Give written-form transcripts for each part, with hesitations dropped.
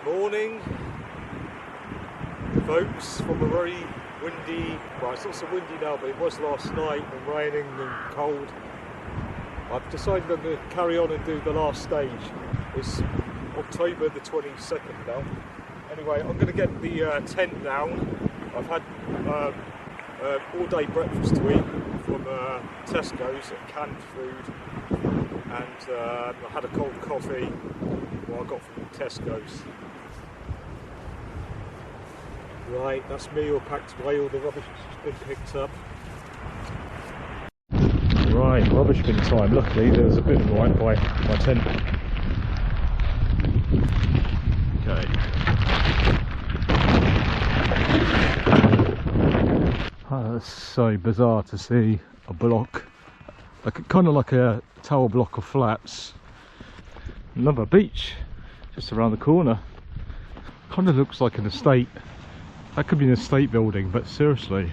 Morning, folks, from a very windy, well, it's not so windy now, but it was last night, and raining and cold. I've decided I'm going to carry on and do the last stage. It's October the 22nd now. Anyway, I'm going to get the tent down. I've had all day breakfast to eat from Tesco's, canned food, and I had a cold coffee, what I got from Tesco's. Right, that's me all packed away, all the rubbish has been picked up. Right, rubbish bin time. Luckily there's a bit of light by my tent. Okay. Oh, that's so bizarre to see a block, like kind of like a tower block of flats. Another beach just around the corner. Kind of looks like an estate. That could be an estate building, but seriously,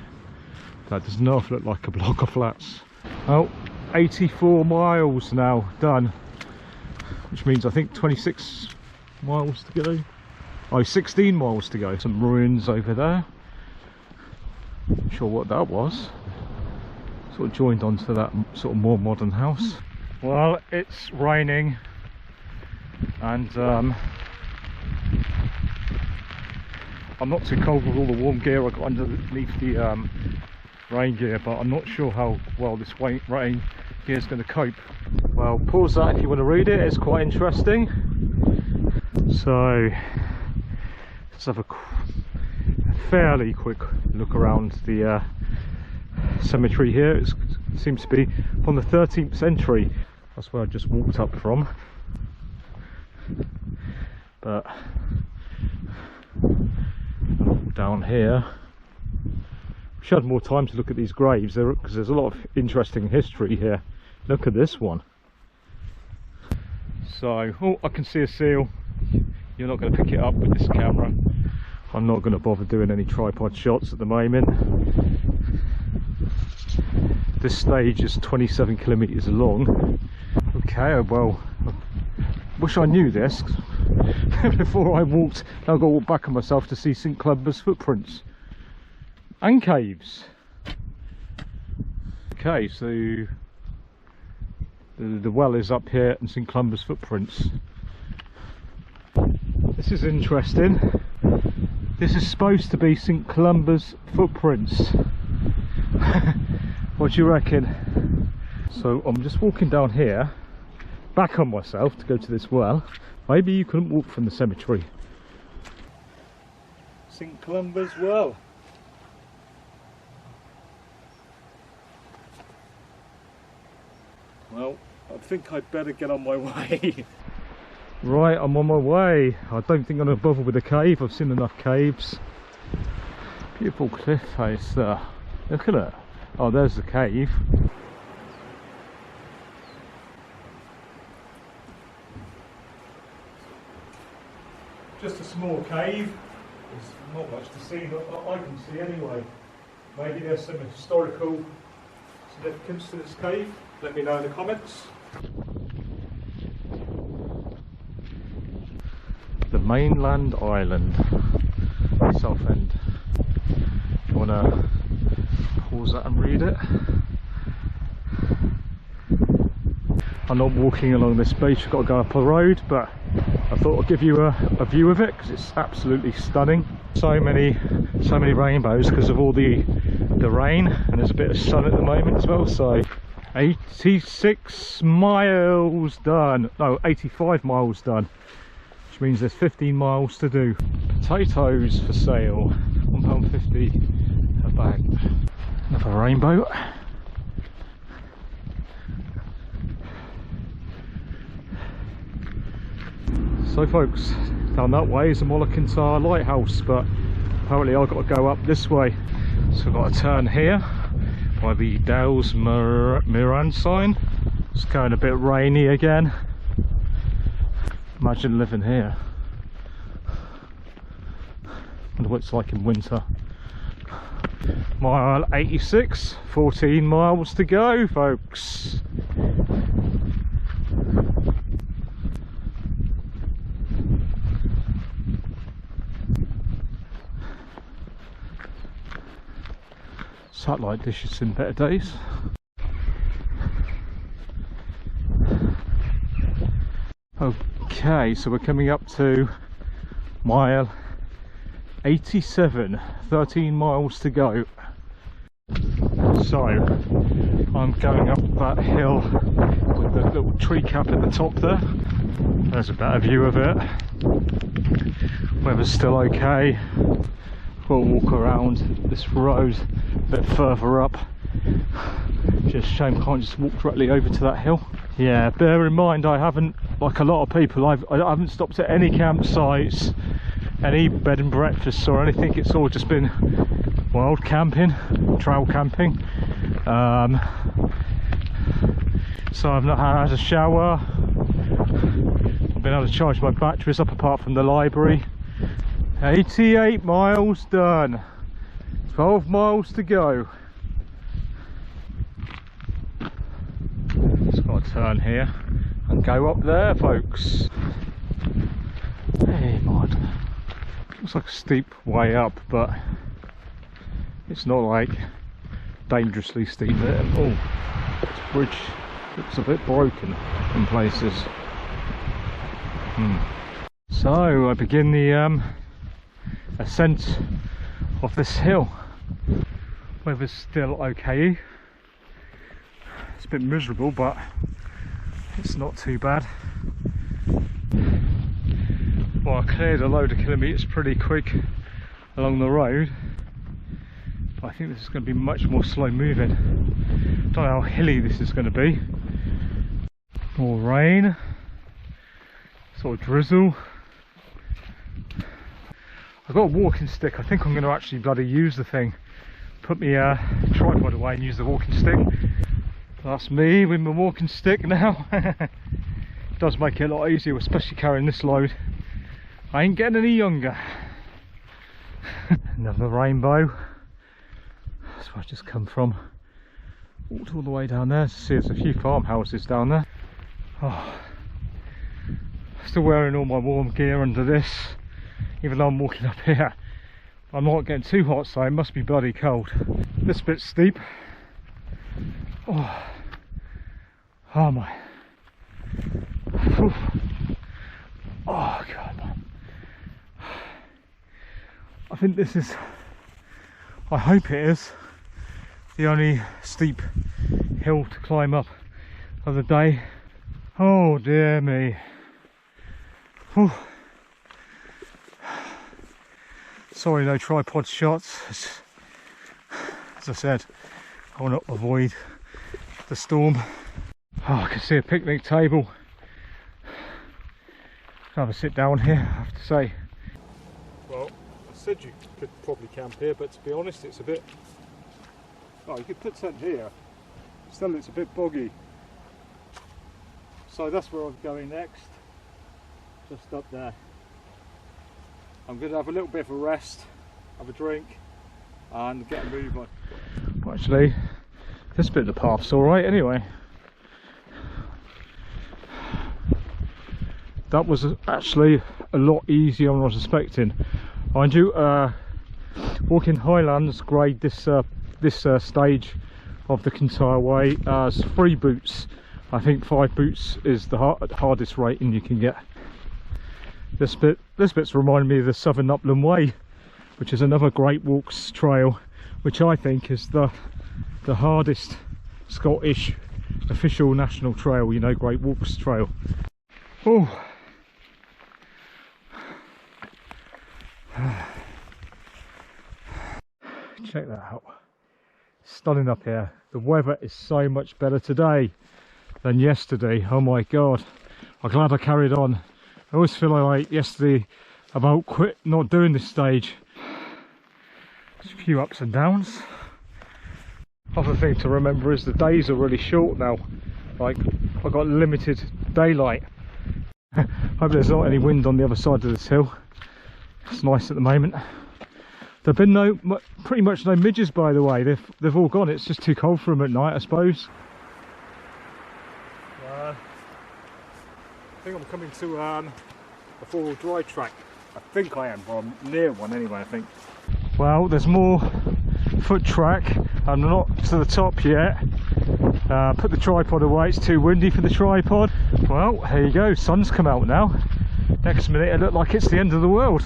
that does not look like a block of flats. Oh, 84 miles now done, which means I think 26 miles to go. Oh, 16 miles to go. Some ruins over there. Not sure what that was. Sort of joined onto that sort of more modern house. Well, it's raining, and I'm not too cold with all the warm gear I got underneath the rain gear, but I'm not sure how well this rain gear is going to cope. Well, pause that if you want to read it, it's quite interesting. So let's have a fairly quick look around the cemetery here. It seems to be from the 13th century. That's where I just walked up from, but down here, wish I had more time to look at these graves there, because there's a lot of interesting history here. Look at this one. So, oh, I can see a seal. You're not going to pick it up with this camera. I'm not going to bother doing any tripod shots at the moment. This stage is 27 kilometers long. Okay, well, wish I knew this before I walked. Now I've got to walk back on myself to see St Columba's footprints and caves. Okay, so the well is up here and St Columba's footprints. This is interesting. This is supposed to be St Columba's footprints. What do you reckon? So I'm just walking down here, back on myself to go to this well. Maybe you couldn't walk from the cemetery. St Columba's well. Well, I think I'd better get on my way. Right, I'm on my way. I don't think I'm going to bother with the cave. I've seen enough caves. Beautiful cliff face there. Look at it. Oh, there's the cave. Just a small cave. There's not much to see that I can see anyway. Maybe there's some historical significance to this cave. Let me know in the comments. The mainland island, Southend. Do you want to pause that and read it? I'm not walking along this beach, I've got to go up a road, but I thought I'd give you a view of it because it's absolutely stunning. So many rainbows because of all the rain, and there's a bit of sun at the moment as well. So 86 miles done, no, 85 miles done, which means there's 15 miles to do. Potatoes for sale, £1.50 a bag. Another rainbow. So folks, down that way is the Kintyre lighthouse, but apparently I've got to go up this way. So I've got to turn here by the Dales Moran sign. It's going a bit rainy again. Imagine living here. Wonder what it's like in winter. Mile 86, 14 miles to go, folks. Satellite dish has seen better days. Okay, so we're coming up to mile 87, 13 miles to go. So I'm going up that hill with the little tree cap at the top there. There's a better view of it. Weather's still okay. We'll walk around this road a bit further up. Just a shame I can't just walk directly over to that hill. Yeah, bear in mind I haven't, like a lot of people, I haven't stopped at any campsites, any bed and breakfasts or anything. It's all just been wild camping, trail camping. So I've not had a shower. I've been able to charge my batteries up apart from the library. 88 miles done, 12 miles to go. Just got to turn here and go up there, folks. Hey, Mod. Looks like a steep way up, but it's not like dangerously steep there. Oh, this bridge looks a bit broken in places. So I begin the ascent of this hill. Weather's still okay. It's a bit miserable, but it's not too bad. Well, I cleared a load of kilometres pretty quick along the road, but I think this is going to be much more slow moving. Don't know how hilly this is going to be. More rain, sort of drizzle. I've got a walking stick. I think I'm going to actually bloody use the thing. Put my tripod away and use the walking stick. That's me with my walking stick now. It does make it a lot easier, especially carrying this load. I ain't getting any younger. Another rainbow. That's where I've just come from. Walked all the way down there to see there's a few farmhouses down there. Oh. Still wearing all my warm gear under this, even though I'm walking up here. I'm not getting too hot, so it must be bloody cold. This bit's steep. Oh, oh my. Oof. Oh god, man. I think this is, I hope it is, the only steep hill to climb up of the day. Oh dear me. Whew. Sorry, no tripod shots. As I said, I want to avoid the storm. Oh, I can see a picnic table. Have a sit down here, I have to say. Well, I said you could probably camp here, but to be honest, it's a bit. Oh, you could put tent here. Still, it's a bit boggy. So that's where I'm going next. Just up there. I'm going to have a little bit of a rest, have a drink, and get a move on. Well, actually, this bit of the path's alright anyway. That was actually a lot easier than I was expecting. Mind you, walking Highlands grade this stage of the Kintyre way as 3 boots. I think 5 boots is the hardest rating you can get. This bit's reminding me of the Southern Upland Way, which is another Great Walks trail, which I think is the hardest Scottish official national trail, you know, Great Walks trail. Oh. Check that out. Stunning up here. The weather is so much better today than yesterday. Oh my god. I'm glad I carried on. I always feel like yesterday about not doing this stage. There's a few ups and downs. Other thing to remember is the days are really short now. Like, I've got limited daylight. Hope there's not any wind on the other side of this hill. It's nice at the moment. There've been pretty much no midges, by the way. They've all gone. It's just too cold for them at night, I suppose. I think I'm coming to a four-wheel drive track. I think I am, but I'm near one anyway, I think. Well, there's more foot track. I'm not to the top yet. Put the tripod away, it's too windy for the tripod. Well, here you go, sun's come out now. Next minute it looked like it's the end of the world.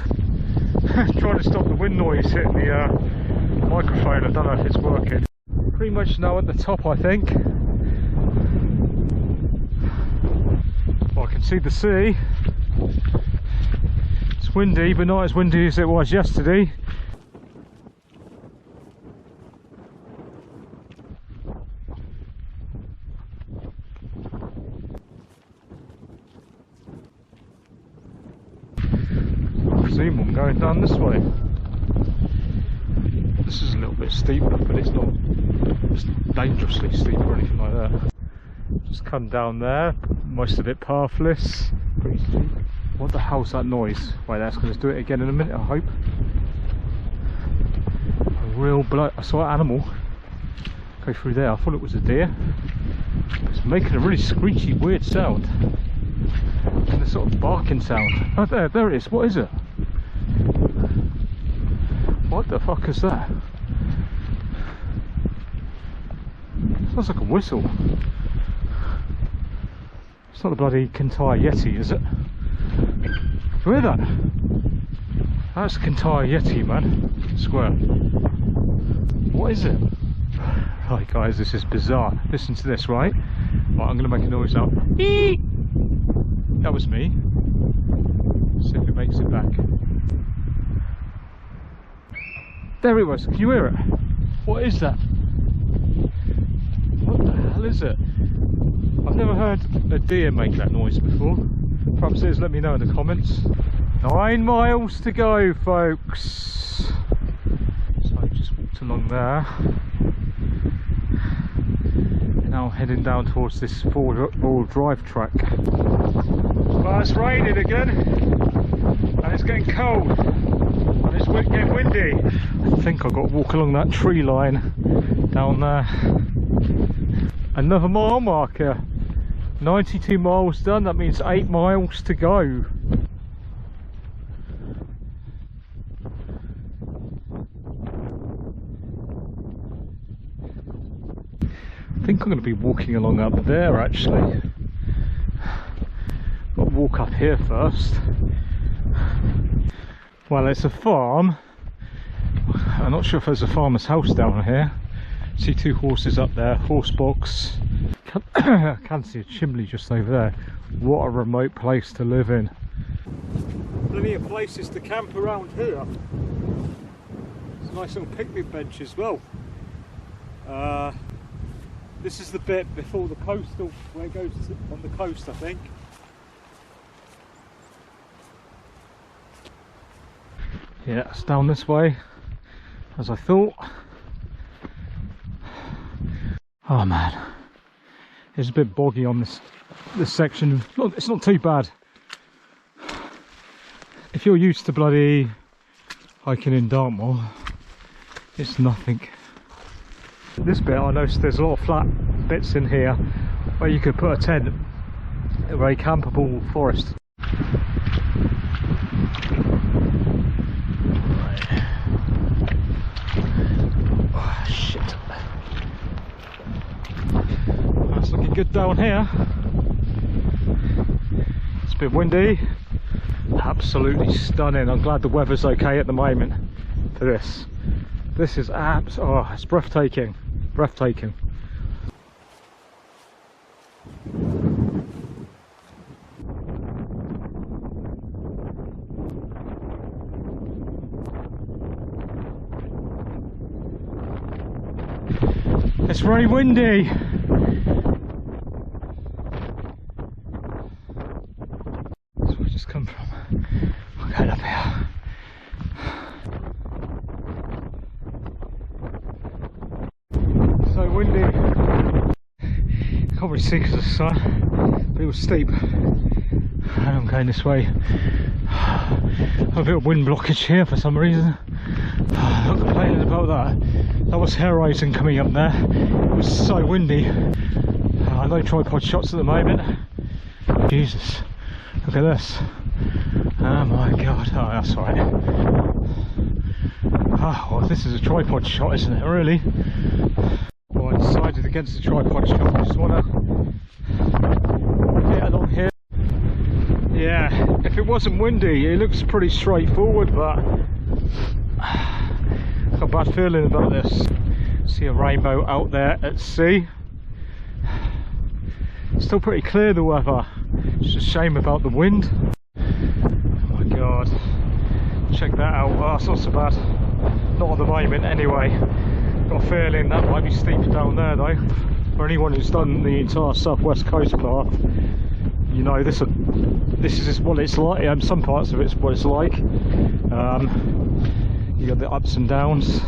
Trying to stop the wind noise hitting the microphone, I don't know if it's working. Pretty much now at the top, I think. Well, I can see the sea. It's windy, but not as windy as it was yesterday. I'm going down this way. This is a little bit steeper, but it's not dangerously steep or anything like that. Just come down there, most of it pathless, pretty steep. What the hell's that noise? Wait, that's going to do it again in a minute, I hope. A real blood. I saw an animal go through there. I thought it was a deer. It's making a really screechy, weird sound. And a sort of barking sound. Oh, there it is. What is it? What the fuck is that? Sounds like a whistle. It's not the bloody Kintyre Yeti, is it? You hear that? That's a Kintyre Yeti, man. Square. What is it? Right, guys, this is bizarre. Listen to this, right? Right, I'm going to make a noise now. Eee! That was me. See if it makes it back. There it was. Can you hear it? What is that? What the hell is it? I've never heard a deer make that noise before. Perhaps it is, let me know in the comments. 9 miles to go, folks. So I just walked along there. Now heading down towards this four-wheel drive track. Well, it's raining again, and it's getting cold, and it's getting windy. I think I've got to walk along that tree line down there. Another mile marker. 92 miles done, that means 8 miles to go. I think I'm going to be walking along up there actually. Got to walk up here first. Well, it's a farm. I'm not sure if there's a farmer's house down here. See 2 horses up there, horse box. I can see a chimney just over there. What a remote place to live in. Plenty of places to camp around here. It's a nice little picnic bench as well. This is the bit before the coastal, where it goes on the coast, I think. Yeah, it's down this way, as I thought. Oh man, it's a bit boggy on this section. It's not too bad. If you're used to bloody hiking in Dartmoor, it's nothing. This bit, I noticed there's a lot of flat bits in here where you could put a tent. A very campable forest. Oh, shit. That's looking good down here. It's a bit windy. Absolutely stunning. I'm glad the weather's okay at the moment for this. This is oh, it's breathtaking. Breathtaking. It's very windy. That's where we just come from. We're going up here. So windy. Can't really see because of the sun, but it was steep. And I'm going this way. A bit of wind blockage here for some reason. Not complaining about that. That was hair raising coming up there. It was so windy. No tripod shots at the moment. Jesus, look at this. Oh my god. Oh, that's right. Oh, well, this is a tripod shot, isn't it, really? Well, I decided against the tripod shot. I just want to get along here. Yeah, if it wasn't windy, it looks pretty straightforward, but I've got a bad feeling about this. See a rainbow out there at sea. Still pretty clear, the weather. It's just a shame about the wind. Oh my god. Check that out. Oh, that's not so bad. Not at the moment anyway. Got a feeling that might be steep down there though. For anyone who's done the entire southwest coast path, you know this is what it's like. Some parts of it's what it's like. You got the ups and downs.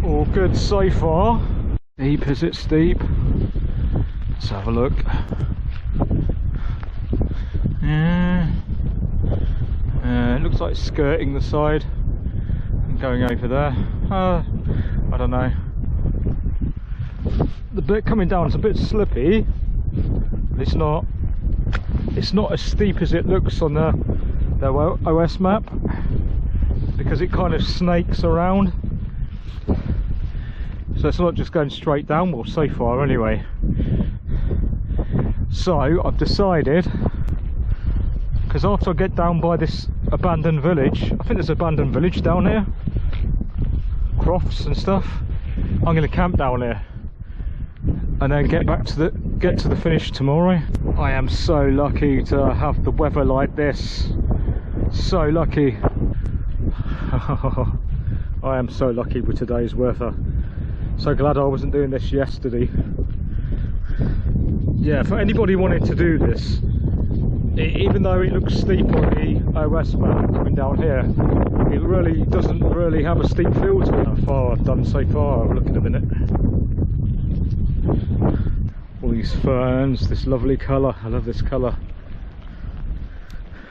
All good so far. Steep, is it steep? Let's have a look. Yeah. It looks like it's skirting the side and going over there. I don't know. The bit coming down is a bit slippy. It's not as steep as it looks on the OS map, because it kind of snakes around. So it's not just going straight down, well, so far anyway. So I've decided, because after I get down by this abandoned village, I think there's an abandoned village down here, crofts and stuff, I'm going to camp down here and then get to the finish tomorrow. I am so lucky to have the weather like this. So lucky. I am so lucky with today's weather. So glad I wasn't doing this yesterday. Yeah, for anybody wanting to do this, even though it looks steep on the OS map coming down here, it really doesn't really have a steep feel to it. How far I've done so far, I'll look in a minute. All these ferns, this lovely colour, I love this colour.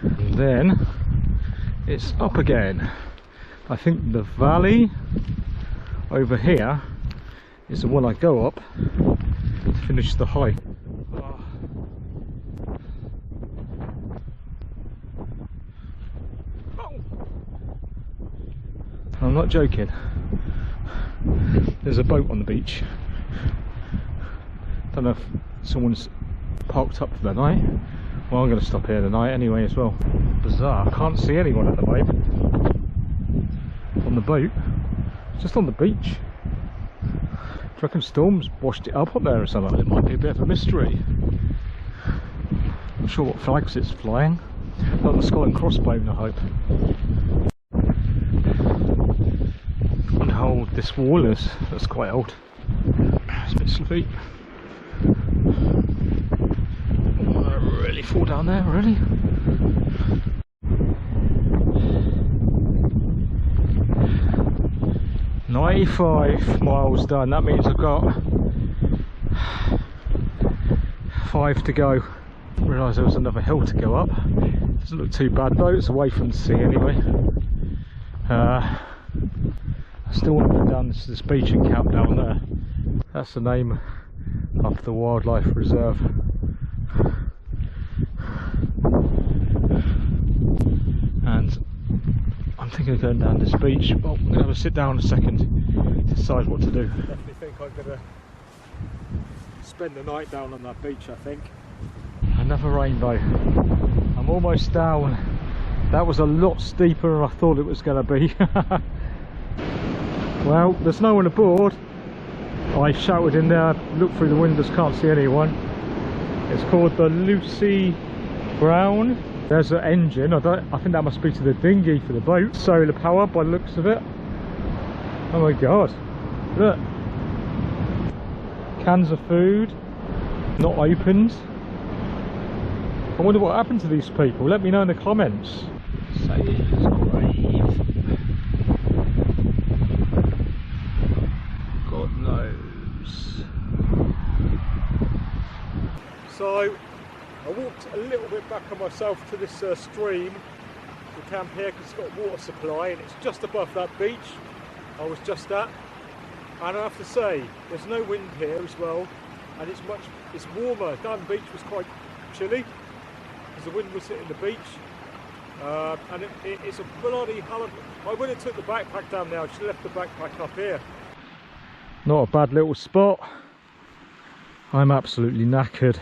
And then it's up again. I think the valley over here is the one I go up to finish the hike. I'm not joking. There's a boat on the beach. Don't know if someone's parked up for the night. Well, I'm going to stop here tonight anyway as well. Bizarre, I can't see anyone at the moment on the boat, just on the beach. Do you reckon storms washed it up there or something? It might be a bit of a mystery. Not sure what flags it's flying. Not the Skull and Crossbone, I hope. I wonder how old this wall is. That's quite old. It's a bit slippy. Really fall down there, really? "95 miles done." That means I've got 5 to go. Realised there was another hill to go up. Doesn't look too bad though, it's away from the sea anyway. I still want to go down this beach and camp down there. That's the name of the wildlife reserve. And I'm thinking of going down this beach, but I'm going to have a sit down a second to decide what to do. I definitely think I'm going to spend the night down on that beach, I think. Another rainbow. I'm almost down. That was a lot steeper than I thought it was going to be. Well, there's no one aboard. I shouted in there, looked through the windows, can't see anyone. It's called the Lucy Brown. There's an engine. I think that must be to the dinghy for the boat. Solar power by the looks of it. Oh my god. Look. Cans of food. Not opened. I wonder what happened to these people. Let me know in the comments. Sailor's grave. God knows. So I walked a little bit back on myself to this stream to camp here because it's got a water supply and it's just above that beach I was just at. And I have to say, there's no wind here as well, and it's warmer. Down the beach was quite chilly because the wind was hitting the beach. And it's a bloody hell of... I went and took the backpack down there. I should have left the backpack up here. Not a bad little spot. I'm absolutely knackered.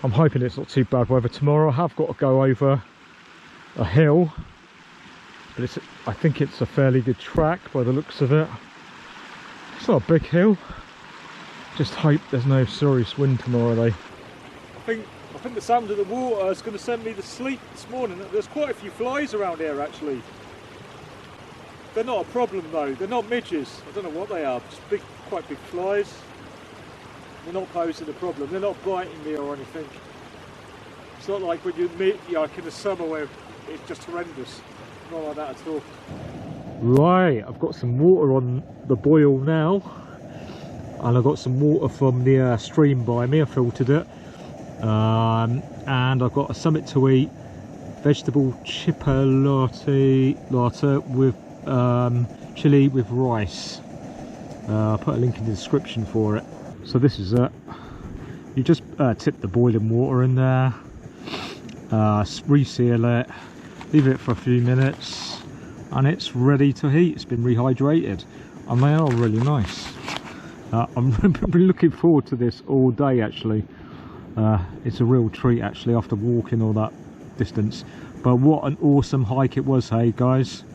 I'm hoping it's not too bad weather tomorrow. I have got to go over a hill, but I think it's a fairly good track by the looks of it. It's not a big hill. Just hope there's no serious wind tomorrow though. I think the sound of the water is going to send me to sleep this morning. There's quite a few flies around here actually. They're not a problem though. They're not midges. I don't know what they are. Just big, quite big flies. They're not posing a problem. They're not biting me or anything. It's not like when you meet like in the summer where it's just horrendous. Not like that at all. Right, I've got some water on the boil now, and I've got some water from the stream by me. I filtered it, and I've got something to eat: vegetable chipolata with chili with rice. I'll put a link in the description for it. So this is it. You just tip the boiling water in there, reseal it, leave it for a few minutes, and it's ready to heat. It's been rehydrated and they are really nice. I've been looking forward to this all day actually. It's a real treat actually after walking all that distance. But what an awesome hike it was, hey guys.